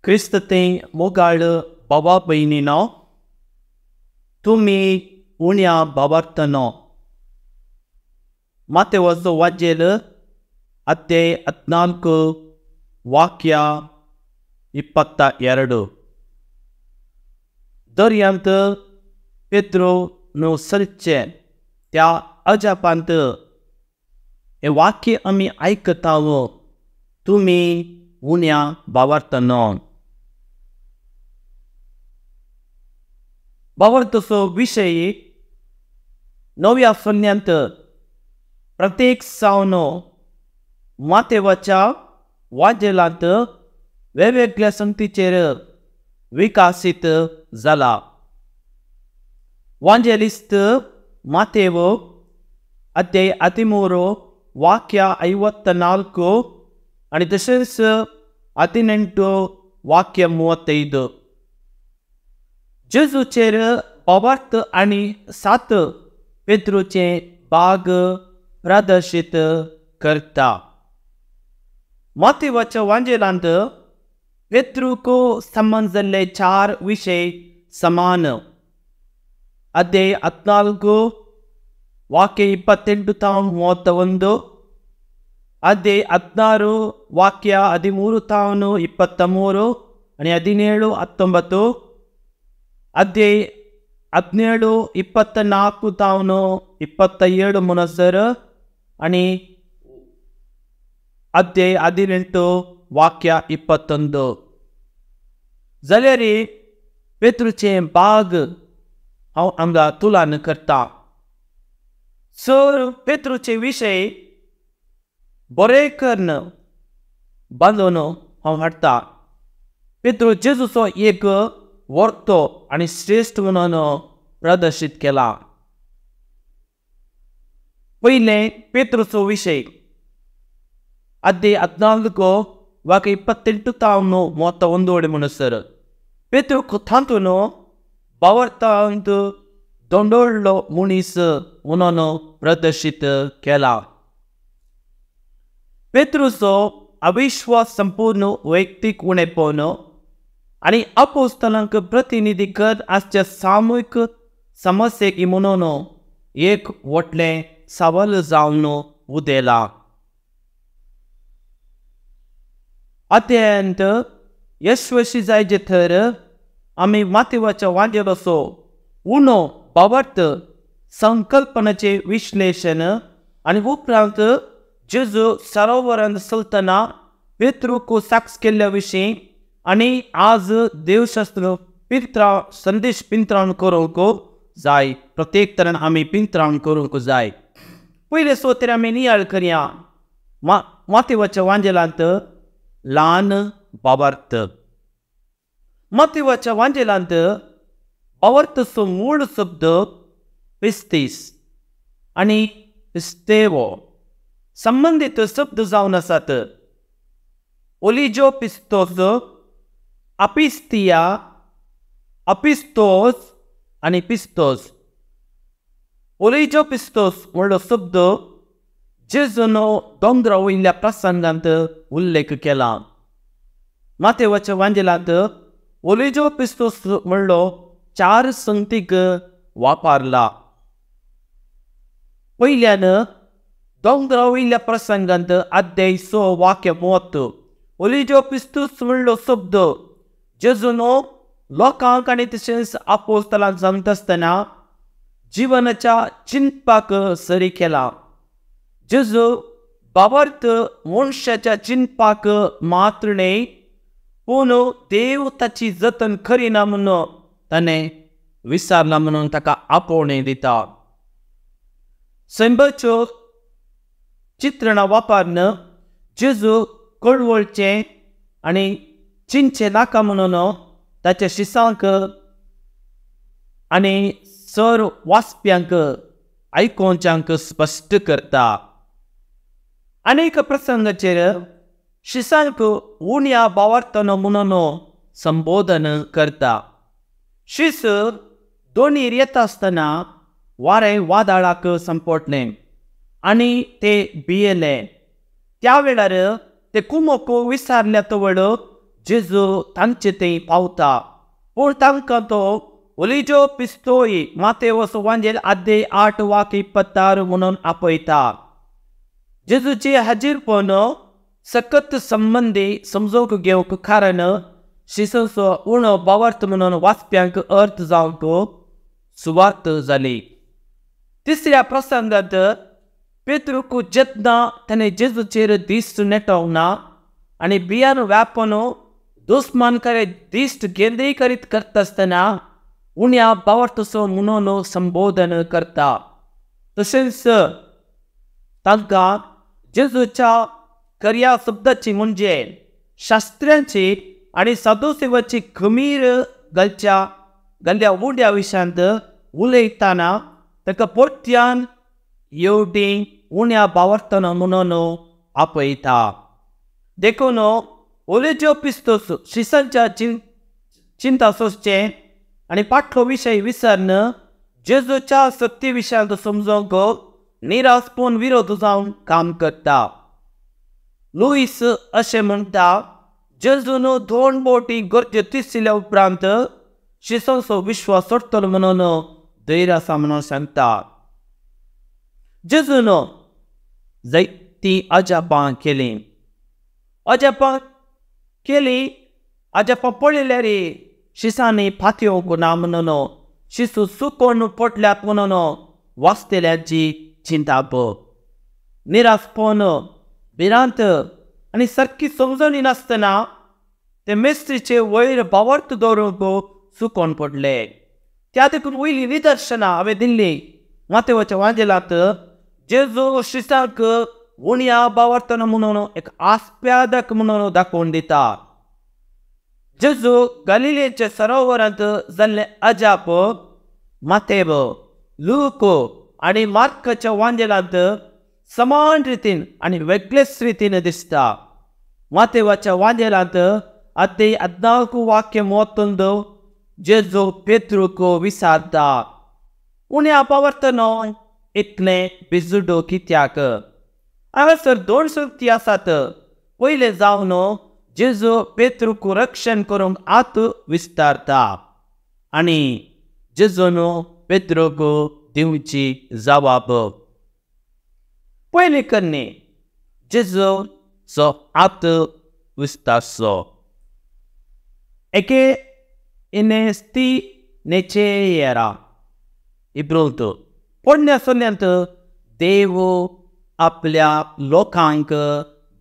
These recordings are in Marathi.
क्रिस्त ते मोगाळ बाबा बहिणीनो, तुम्ही उण्या बाबार्थनो ಮಾತೆವಸು ವಾಜ್ಯಲು ಅತ್ತೆ 14 ವಾಕ್ಯ 22. दर्यांत पेद्रो नो सरचे त्या अजापांत हे वाक्य आमी आयकतावो, तुम्ही उण्या भावार्थनो. भावार्थचो विशय नव्या फन्यांत प्रत्येक सावनो मातेवाच्या वाजेलांत वेगवेगळ्या संगतीचेर विकसीत जाला. वांजेलिस्त मातेवो अध्याय 13 वाक्य 54 आणि तसेच 18 वाक्य 35. जेजूचेर भावार्थ आणि 7 पेद्रोचे भाग प्रदर्शित करता. मातेवाच्या वांजेलांत पेद्रोको संबंधले 4 विषय समान. अध्याय 14 वाक्य 28 31, अध्याय 16 वाक्य 13 23 आणि 17 19, अध्याय 17 24 27 मुनसर आणि अध्याय 18 वाक्य 21. जाल्यार पेद्रोचे भाग हांव हांगा तुलन करता. सर पेद्रोचे विशय बरे करून बांदून हांव हाडटा. पेद्रो जेजूचो एक वर्तो आणि श्रेष्ठ म्हणून प्रदर्शित केला. पहिले पेद्रोचो विशय अध्याय 14 वाक्य 28 31 म्हणसर पेद्रो तातून भावार्थांत दोंडोळ्ळो मनीस म्हणून प्रदर्शित केला. पेद्रोचो अविश्वास संपूर्ण वैयक्तीक उणेपण आणि अपोस्तलांक प्रतिनिधी करत आसच्या सामूहिक समस्येक म्हणून एक व्हडले सवाल जावन उदेला. अत्यंत यशस्वी जायचे थर आम्ही मातेवाच्या वांजेलाचो उणो भावार्थ संकल्पनेचे विश्लेषण आणि उपरांत जेजू सरोवरांत चलतना पेद्रोको साक्ष केल्ल्या विशीं आणि आज देवशास्त्र संदेश पिंत्रावन करूंक जाय. प्रत्येक तरान आमी पिंत्रावन करूंक जाय. पयले सोतेर आमी नियाळ करया मातेवाच्या वांजेलांत ल्हान भावार्थ. मातेवाच्या वांजेलांत भावार्थचो मूळ शब्द पिस्तीस आणि पिस्तेवो संबंधित शब्द जावन आसात. ओलिजो पिस्तोस, अपिस्तिया, अपिस्तोस आणि पिस्तोस. ओलिजो पिस्तोस म्हणलो शब्द जेजून दोंगरा वयल्या प्रसंगांत उल्लेख केला. मातेवाच्या वांजेलांत ओलिजो पिस्तोस म्हणलो 4 संगतीक वापरला. पयल्यान दोंगरा वयल्या प्रसंगांत अध्याय 6 वाक्य 30 ओलिजो पिस्तोस म्हणलो शब्द जेजून लोकांक आणि तशेंच अपोस्तलांक सांगता आसतना जिवनाच्या चिंतपाक सरी केला. जेजू भावार्थ मनशाच्या चिंतपाक मात्र न्हय, पूण देव ताची जतन करिना म्हणून ताणें विसरला म्हणून ताका आपोवणें दिता. सैंबाच्यो चित्रणां वापरून जेजू कळवळचे आणि चिंचे नाका म्हणून ताच्या शिसांक आणि सर वाचप्यांक आयकोवच्यांक स्पश्ट करता. अनेक प्रसंगाचेर शिसांक उण्या भावार्थनो म्हणून संबोधन करता. शिस दोनी येता आसतना वारें वादळाक संपटलें आणि ते भियेले. त्या वेळार ते कुमोक विसारल्या तवळ जेजू तांचे थंय पावता. पूण तांकां तो ओलिजो पिस्तोय मातेवस वांजेल आदे 8:26 म्हणून आपयता. जेजूचे हाजीरपण सकत संबंधी समजूंक घेवंक कारण शिसाचो उणो भावार्थ म्हणून वाचप्यांक अर्थ जावंक सुवात जाली. तिसऱ्या प्रसंगात पेत्रूक जेन्ना ताणें जेजूचेर दिश्ट नेटोवंक ना आनी बियान व्यापून दुस्मानकारे दिश्ट केंद्रीय करीत करता आसतना उण्या भावार्थसो म्हणून संबोधन करता. तशेंच तांकां जेजूच्या कर्या शब्दाची म्हणजे शास्त्र्यांची आनी साधुसेवाची खमीर घाल्ल्या उड्या विशयांत उलयतना ताका परत्यान येवटी उण्या भावार्थन म्हणून आपयता. देखून ओलिजो पिस्तोस शिसांच्या चिंता सोंसचें आनी फाटलो विशय विसरन जेजूच्या सत्य विशयांत समजोवंक निरासपण विरोध जावन काम करता. लुईस अशें म्हणटा, जेजून 2 बोटी गरजे तिसल्या उपरांत शिसाचो विश्वास सोडटलो म्हणून धैर्य आसा म्हणून सांगता. जेजून जायती अजापां केलीं. अजापां पळयल्यार शिसांनी फात्योवंक ना म्हणून शिसू सुकोवन पडल्यात म्हणून वाचतेल्यांची चिंता पळय. निरासपण भिरांत आनी सारकी समजणी नासतना ते मेस्त्रीचे वयर भावार्थ दवरूंक सुकोवन पडले. त्या देखून वयलीं निदर्शनां हांवें दिल्लीं मातेवाच्या वांजेलांत जेजू शिसांक उण्या भावार्थन म्हणून एक आस्प्यादक म्हणून दाखोवन दिता. जेजू गलिलेच्या सरोवरांत जाल्ले अजाप मातेव, लूक आनी मार्काच्या वांजेलांत समान रितीन आनी वेगळेच रितीन दिसता. मातेवाच्या वांजेलांत आते 14 वाक्य 31 जेजू पेत्रूक विचारता, उण्या भावार्थन इतलें बिजुडो कित्याक? हांगासर 2 संगती आसात. पयले जावन जेजू पेत्रूक रक्षण करूंक हात विस्तारता आनी जेजून पेत्रूक दिवची जबाब. पयली कन्नी जेजूचो हात विस्तारचो. एके इनेस्ती नेचेरा इब्रोंत पोरण्या सोल्यांत देव आपल्या लोकांक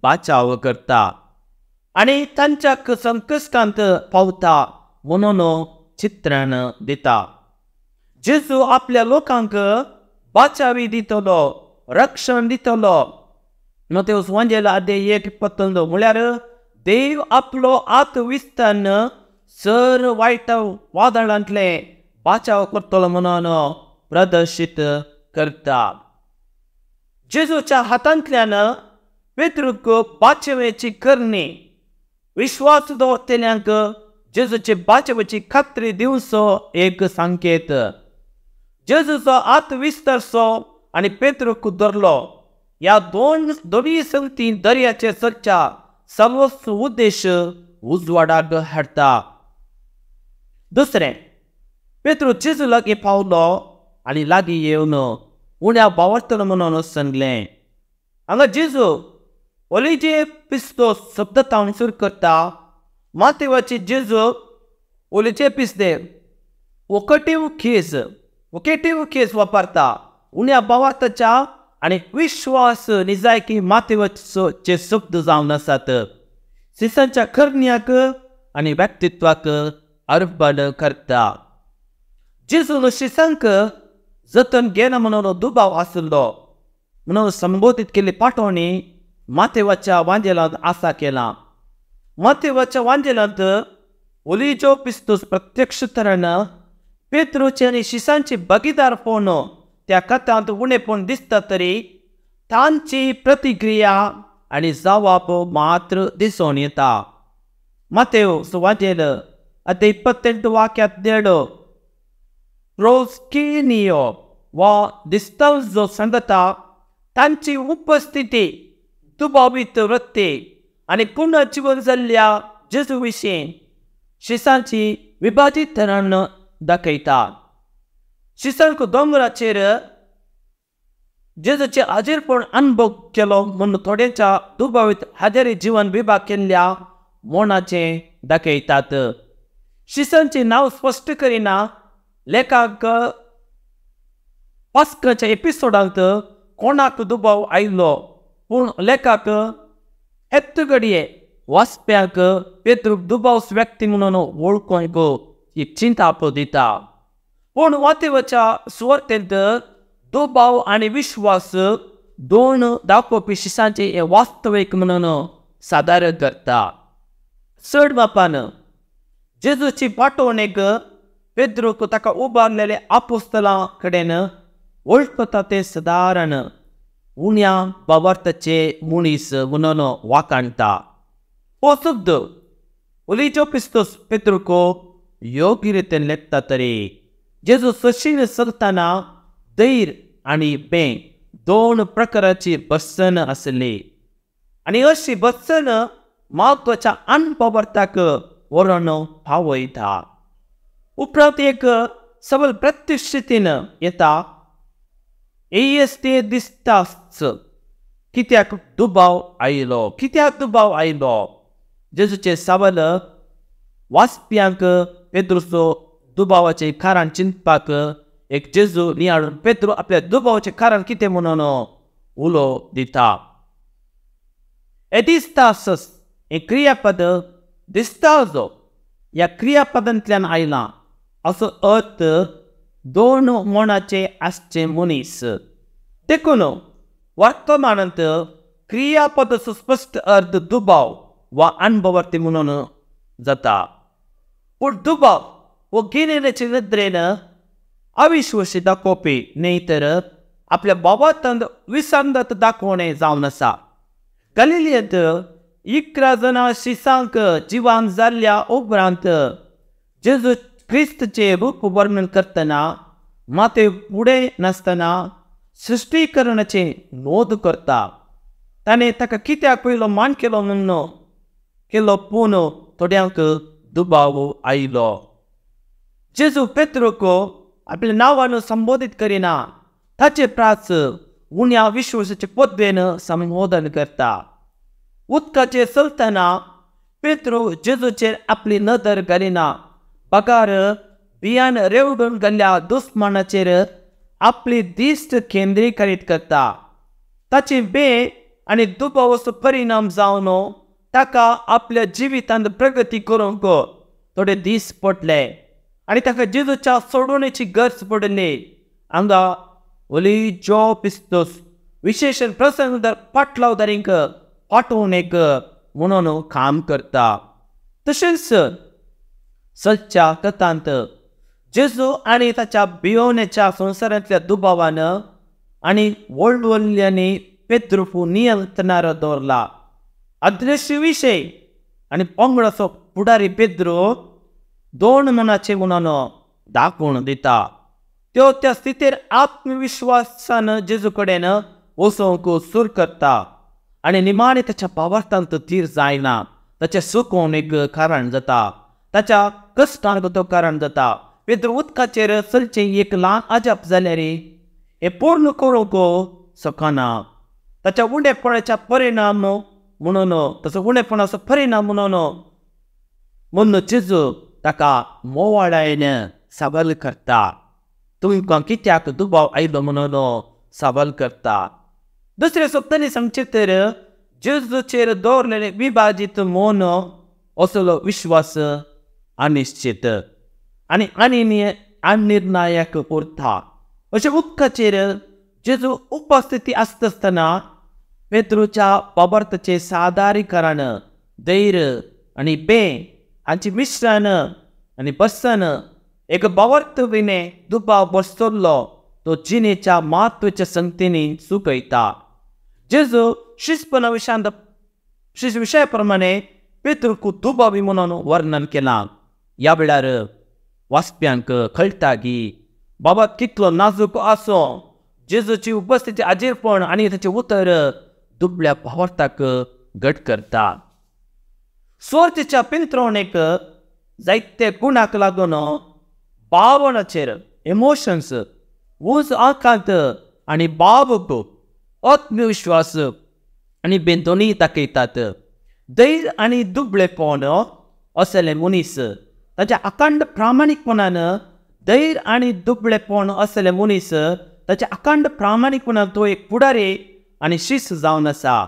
बाचाव करता आनी तांच्या संकश्टांत पावता म्हणून चित्रण दिता. जेजू आपल्या लोकांक बाचावी दितलो, रक्षण दितलो. मत्तेव वांजेला अध्याय 1:21 म्हळ्यार देव आपलो हात विस्तारन सर वायट वादळांतले बाचाव करतलो म्हणून प्रदर्शीत करता. जेजूच्या हातांतल्यान पेत्रूक बाचवेची करणी विश्वास दवरतेल्यांक जेजूचे बाचवेची खात्री दिवचो एक संकेत. जेजूचो हात विस्तारचो आनी पेत्रूक धरलो. ह्या दोनी संगती दर्याचे सरच्या सर्वस्व उद्देश उजवाडाक हाडटा. दुसरें, पेत्रू जेजू लागीं पावलो आनी लागीं येवन उण्या भावार्थन म्हणून सांगलें. हांगा जेजू ओलिजे पिस्तो शब्द तावन सुरू करता. मातेवाची जेजू ओलिजे पिस्ते वोकेटीव केस वापरता. उण्या भावार्थाच्या आनी विश्वास निजायकी मातेवाचे शब्द जावन आसात. शिसांच्या करण्याक आनी व्यक्तित्वाक अर्पण करता. जेजून शिसांक जतन घेना म्हणून दुबाव आसलो म्हणून संबोधीत केल्ली पाठवणी मातेवाच्या वांजेलांत आसा केला. मातेवाच्या वांजेलांत ओलिजो पिस्तूस प्रत्यक्ष तरेन पेत्रूचे आनी शिसांची भागीदारपण त्या कथांत उणेपण दिसता तरी तांची प्रतिक्रिया आनी जबाब मात्र दिसून येता. मातेव वांजेल अध्याय 28 वाक्यांत देडो प्रोस्किनियो वा दिसतांव जो सांगता तांची उपस्थिती दुबावीत वृत्ती आनी पुनर्जीवन जाल्ल्या जेजू विशीं शिसांची विभाजीतरण दाखयता. शिसांक दोंगराचेर जेजूचे हाजीरपण अनुभव केलो म्हूण थोड्यांच्या दुबावीत हाजेरी जीवन विभाग केल्ल्या मोणाचे दाखयतात. शिसांचे नांव स्पश्ट करिना लेखाक पास्काच्या एपिसोडांत कोणाक दुबाव आयलो, पूण लेखाक हेत्त घडये वाचप्यांक पेद्रूक दुबावस व्यक्ती म्हणून वळखूंक एक चिंता दिता. पूण वातेवाच्या सुवातेंत दुबाव आनी विश्वास दोन दाखोवपी शिसांचे हे वास्तवीक म्हणून सादर करता. चड मापान जेजूची पाठोवणेक पेद्रूक ताका उबारलेले आपोस्तलां कडेन वळखता ते सादारण उण्या बाबार्थाचे मनीस म्हणून वाखाणटा. हो शब्द उलिचो पिस्तोस पेद्रूक योग्य रितीन लेखता तरी जेजू सशीन चलतना धैर्य आनी बें दोन प्रकाराची बसन आसली आनी अशी बसन म्हत्वाच्या अणभवार्थाक व्हरून पावयता. उपरांत एक सबल प्रतिश्रुतीन येता. ते दिसताच कित्याक दुबाव आयलो, कित्याक दुबाव आयलो. जेजूचे सबल वाचप्यांक पेद्रूचो दुबावाचे कारण चिंतपाक एक जेजू नियाळून पेद्रू आपल्या दुबावाचे कारण कितें म्हणून उलो दिता. हे दिसतास हे क्रियापद दिसताजो ह्या क्रियापदांतल्यान आयलां असो अर्थ दोन मोणाचे आसचे मनीस. देखून वर्तमानांत क्रियापदाचो स्पश्ट अर्थ दुबाव वा अणभवार्थी म्हणून जाता. पूण दुबाव वो गिरेनेचे नदरेन अविश्वासी दाखोवपी न्ही तर आपल्या बाबार्थांत विसंगत दाखोवणे जावन आसा. गलिलियांत 11 जाणां शिसांक जिवान जाल्ल्या उपरांत जेजू क्रिस्तचे रूप वर्णन करतना माते फुडें नासतना सृश्टीकरणाचे नोंद करता. ताणें ताका कित्याक पयलो मान केलो म्हणून केलो, पूण थोड्यांक दुबाव आयलो. जेजू पेद्रूक आपल्या नांवान संबोधीत करिना, ताचे प्राच उण्या विश्वासाचे पदवेन संबोधन करता. उदकाचेर चलतना पेद्रू जेजूचेर आपली नदर घालिना, पगार बियान रेवडून गेल्ल्या दुस्मानाचेर आपली दिश्ट केंद्रीकरीत करता. ताची बे आनी दुबावाचो परिणाम जावन ताका आपल्या जिवितांत प्रगती करूंक थोडे दीस पडले आनी ताका जेजूच्या सोडवणेची गरज पडली. हांगा उलिचो पिस्तोस विशेषण प्रसंग पाटलावदारींक पाठोवणेक म्हणून काम करता. तशेंच सच्या कथांत जेजू आनी ताच्या भियोवण्याच्या संवसारांतल्या दुबावान आनी वळवल्ल्यांनी पेद्रू नियंत्रणार दवरला. अदृश्य विशय आनी पंगडाचो फुडारी पेद्रू दोन मनाचे म्हणून दाखोवन दिता. त्यो त्या स्थितीर आत्मविश्वासान जेजू कडेन वचोवंक सूर करता आनी निमाणे ताच्या भावार्थांत तीर जायना. ताच्या सुकोवणेक कारण जाता, ताच्या कश्टांक तो कारण जाता. पेद्रू उदकाचेर चलचें एक ल्हान अजाप जाल्यार हे पूर्ण करूंक शकना. ताच्या उणेपणाच्या परिणाम म्हणून ताचो उणेपणाचो परिणाम म्हणून जेजू ताका मोवाळायन सबल करता. तुमकां कित्याक दुबाव आयलो म्हणून सबल करता. दुसऱ्या शब्दांनी सांगचे तर जेजूचेर दवरलेले विभाजीत मोन असलो विश्वास अनिश्चित आनी अनिर्णायक उरता. अशें उदकाचेर जेजू उपस्थिती आसतना पेद्रूच्या बाबार्थाचे सादारीकरण धैर्य आनी बे हांची मिश्रण आनी बसन एक बाबार्थ विने दुबाव बसतलो तो जिणेच्या म्हत्वाच्या संगतींनी सुकयता. जेजू शिस्पना विशया प्रमाणे पेद्रूक दुबावी म्हणून वर्णन केलां. ह्या वेळार वाचप्यांक कळटा की बाबा कितलो नाजूक आसो जेजूची उपस्थिती हाजीरपण आनी ताचें उतर दुबळ्या भावार्थाक घट करता. सोर्तीच्या पिंत्रोणेक जायते गुणाक लागून भावनाचेर इमोशन्स उंच आकांत आनी भावूक आत्मविश्वास आनी बेंतोनी दाखयतात. धैर्य आनी दुबळेपण असले मनीस ताच्या अखंड प्रामाणिकपणान धैर्य आनी दुबळेपण असले मनीस ताच्या अखंड प्रामाणिकपणान तो एक फुडारी आनी शिस्त जावन आसा.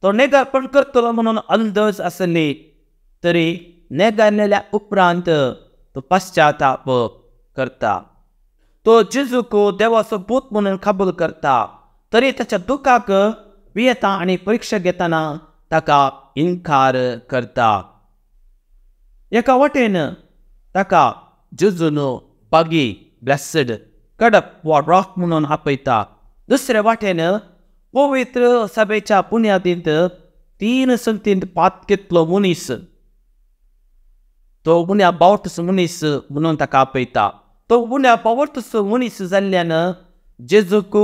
तो नेगारपण करतलो म्हणून अंधच आसली तरी नेगारलेल्या उपरांत तो पश्चाताप करता. तो जेजूक देवाचो पूत म्हणून कबूल करता तरी ताच्या दुखाक भियेता आनी परीक्षा घेतना ताका इन्कार करता. एका वटेन ताका जेजून बागी ब्लेस्ड कडप वा रॉक म्हणून आपयता. दुसऱ्या वाटेन पवित्र सभेच्या बुन्यादींत 3 संतींत पात घेतलो मनीस तो बुन्या बावटस मनीस म्हणून ताका आपयता. तो बुन्या बावटस मनीस जाल्ल्यान जेजूक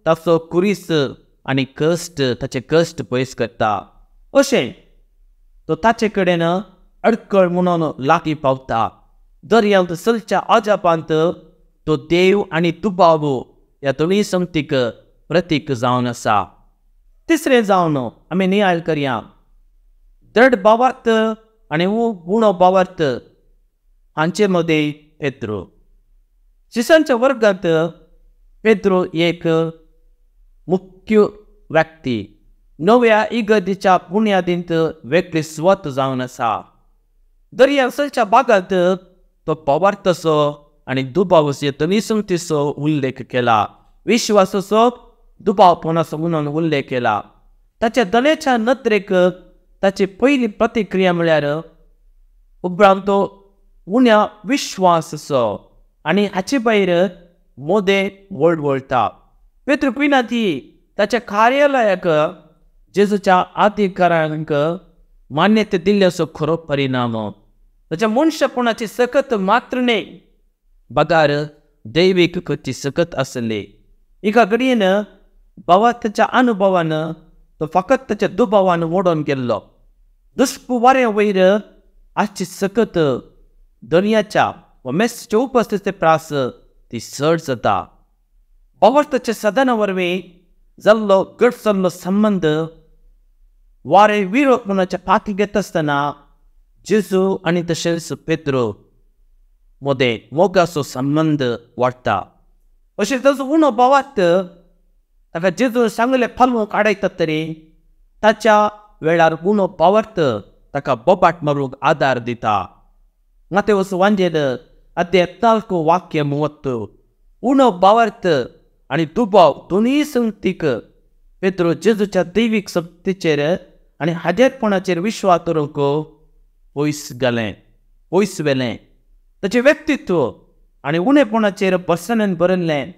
ताचो कुरीस आनी कश्ट ताचे कश्ट पयस करता. अशें तो ताचे कडेन अडकळ म्हणून लागीं पावता. दर्यांत चलच्या अजापांत तो देव आनी दुबाव ह्या दोनी संगतीक प्रतीक जावन आसा. तिसरें जावन आमी नियाळ करया दृढ भावार्थ आनी उणो भावार्थ हांचे मदें पेद्रो. शिष्यांच्या वर्गांत पेद्रो एक मुख्य व्यक्ती नव्या इगर्जेच्या बुन्यादींत वेगळी स्वत जावन आसा. दर्याचलच्या भागांत तो भावार्थाचो आनी दुबावाचो दोनी संगतीचो उल्लेख केला. विश्वासाचो दुबावपणाचो म्हणून उल्लेख केला. ताच्या दोनेच्या नदरेक ताची पयली प्रतिक्रिया म्हळ्यार उपरांत तो उण्या विश्वासाचो आनी हाचे भायर मोदें वळवळटा. पेद्रो पिनाती ताच्या कार्यालयाक जेजूच्या अधिकारांक मान्यते दिल्ल्याचो खरो परिणाम. ताच्या मनशापणाची सकत मात्र न्ही बगार दैवीक कृती सकत आसली. एका घडयेन भावार्थाच्या अनुभवान तो फकत ताच्या दुबावान मोडून गेल्लो. दुश्पवाऱ्या वयर आजची सकत दुनियाच्या वा मेस्सच्या उपस्थिती प्रास ती चड जाता. भावार्थाच्या सदना वरवीं जाल्लो गडसल्लो संबंध वारे विरोधपणाच्या पाती घेत आसतना जेजू आनी तशेंच पेद्रो मदें मोगाचो संबंध वाडटा. अशें ताचो उणो भावार्थ ताका जेजू सांगले फालवूंक काडयता तरी ताच्या वेळार उणो भावार्थ ताका बोबाट मारूंक आदार दिता. मातेवस वांजेल अध्याय 4 वाक्य 30. उणो भावार्थ आनी दुबाव दोनी संगतीक पेद्रो जेजूच्या दैवीक शक्तीचेर आनी हाजेरपणाचेर विश्वास दवरूंक पयस व्हेलें. ताचें व्यक्तित्व आनी उणेपणाचेर बसनान बरयल्लें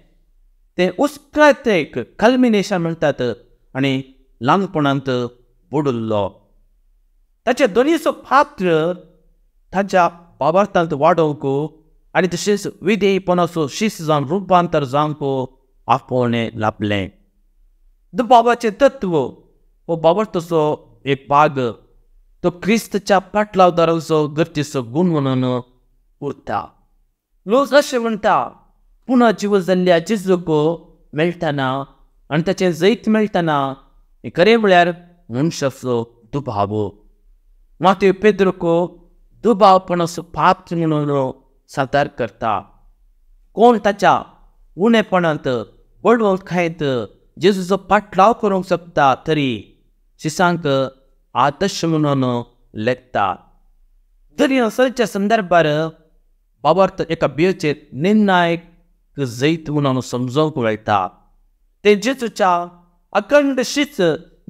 तें उस्कातेक कल्मिनेशन म्हणटात आनी ल्हानपणांत बुडुल्लो. ताचे दोनीचो पात्र ताच्या भावार्थांत वाडोवंक आनी तशेंच विधेयपणाचो शिस्त जावन रुपांतर जावंक आपणे लाभलें. दुबावाचें तत्व हो भावार्थाचो एक भाग तो क्रिस्ताच्या पाटलावदाराचो गरजेचो गुण म्हणून उरता. लोक अशें म्हणटा पुना जीव जाल्ल्या जेजूक मेळटना आनी ताचें जैत मेळटना हें खरें म्हळ्यार मनशाचो दुबाव. मातय पेद्रोक दुबावपणाचो पात्र म्हणून सादर करता. कोण ताच्या उणेपणांत वडवंत खायत जेजूचो पाटलाव करूंक शकता तरी शिसांक आदर्श म्हणून लेखता. दर्याचलच्या संदर्भार भावार्थ एका बियेचेर निर्णायक जैत म्हणून समजोवंक मेळटा. ते जेजूच्या अखंड शिस्त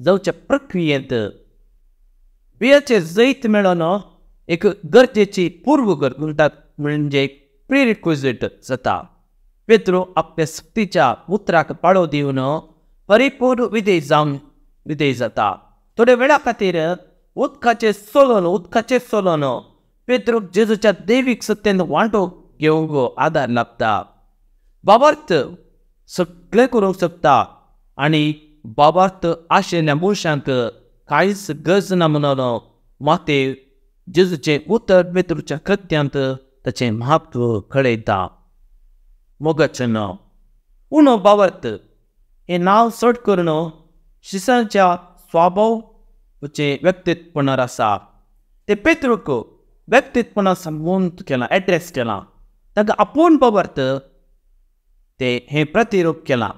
जावच्या प्रक्रियेंत बियेचें जैत मेळोन एक गरजेची पूर्वगत म्हणटात म्हणजे प्रिरिक्विजिट जाता. पेद्रो आपल्या सक्तीच्या उतराक पाळो दिवन परिपूर्ण विधेय जाता. थोड्या वेळा खातीर उदकाचें चलोन पेद्रोक जेजूच्या दैवीक सत्तेन वांटो घेवंक आदार लागता. भावार्थ सगळें करूंक शकता आनी भावार्थ आशिल्ल्या मनशांक कांयच गरज ना म्हणून माते जेजूचे उतर पेत्रूच्या कृत्यांत ताचें म्हत्व कळयता. मोगाचें नांव उणो बावर्त हें नांव चड करून शिसांच्या स्वभावाचे व्यक्तित्वपणार आसा. ते पेत्रूक व्यक्तित्वपणां संबोध केलां, एड्रेस केलां. ताका आपूण बावर्त ते हें प्रतिरूप केलां.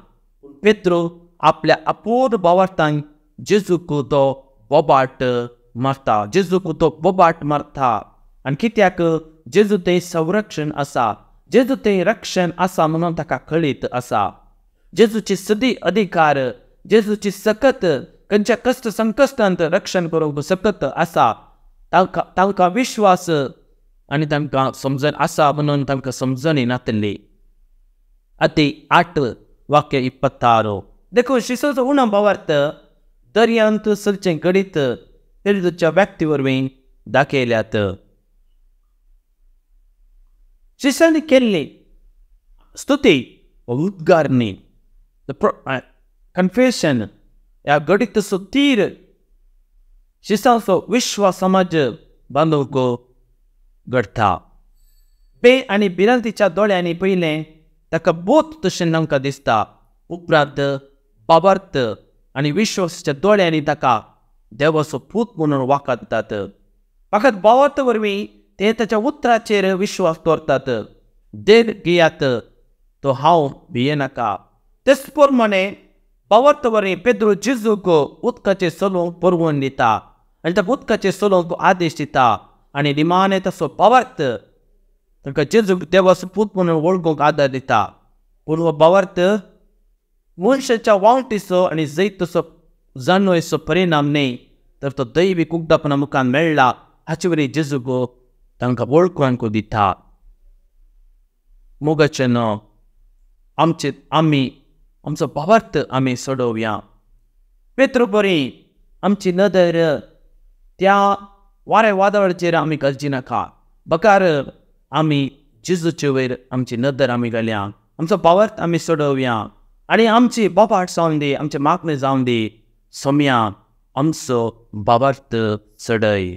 पेत्रू आपल्या आपूण बावर्तांक जेजूक तो बोबाट मारता. जेजूक तो बोबाट मारता. आनी कित्याक जेजू तें संरक्षण आसा, जेजू तें रक्षण आसा म्हणून ताका कळीत आसा. जेजूची सदी अधिकार, जेजूची सकत खंयच्या कश्ट संकश्टांत रक्षण करूंक सकत आसा. तांकां विश्वास आनी तांकां समजण आसा म्हणून तांकां समजण येनातली. अती 8 वाक्य 26. देखून शिसोचो उणो बावर्त दर्यांत चलचें घडीत पेत्रूच्या व्यक्ती वरवीं दाखयल्यात. शिसांनी केल्ली स्तुती उद्गारणी कन्फेशन ह्या घडीतचो तीर शिसाचो विश्वास समाज बांदूंक घडटा. बे आनी भिरांतीच्या दोळ्यांनी पयलें ताका बोत तशें आमकां दिसता. उपरांत बावर्त आनी विश्वासाच्या दोळ्यांनी ताका देवाचो पूत म्हणून वळखतात. फकत बावर्त वरवीं ते ताच्या उतराचेर विश्वास दवरतात. देर गियात तो हांव भियेनाका. तेच प्रमाणे बावर्त वरवीं पेद्रू जेजूक उदकाचेर चलोवंक परवण दिता आनी त्या उदकाचेर चलोवंक आदेश दिता. आनी निमाणें तसो बावर्त ताका जेजूक देवाचो पूत म्हणून वळखूंक आदार दिता. पूण हो बावर्त मनशाच्या वावटीचो आनी जैतसो जाणवेचो परिणाम न्ही, तर तो दैवीक उक्तापणा मुखार मेळ्ळा हाचे वरवीं जेजूक तांकां वळखूंक दिता. मोगाचें नांव आमचो बावर्त आमी सोडोवया. पेत्रू बरी आमची नदर त्या वारे वादळाचेर आमी घालची नाका. बकार आमी जेजूचे वयर आमची नदर आमी घालया. आमचो बावर्त आमी सोडोवया आनी आमची बोबाट जावन दी, आमचे मागणे जावन दी. सोम्या आमचो बावर्त सोडय.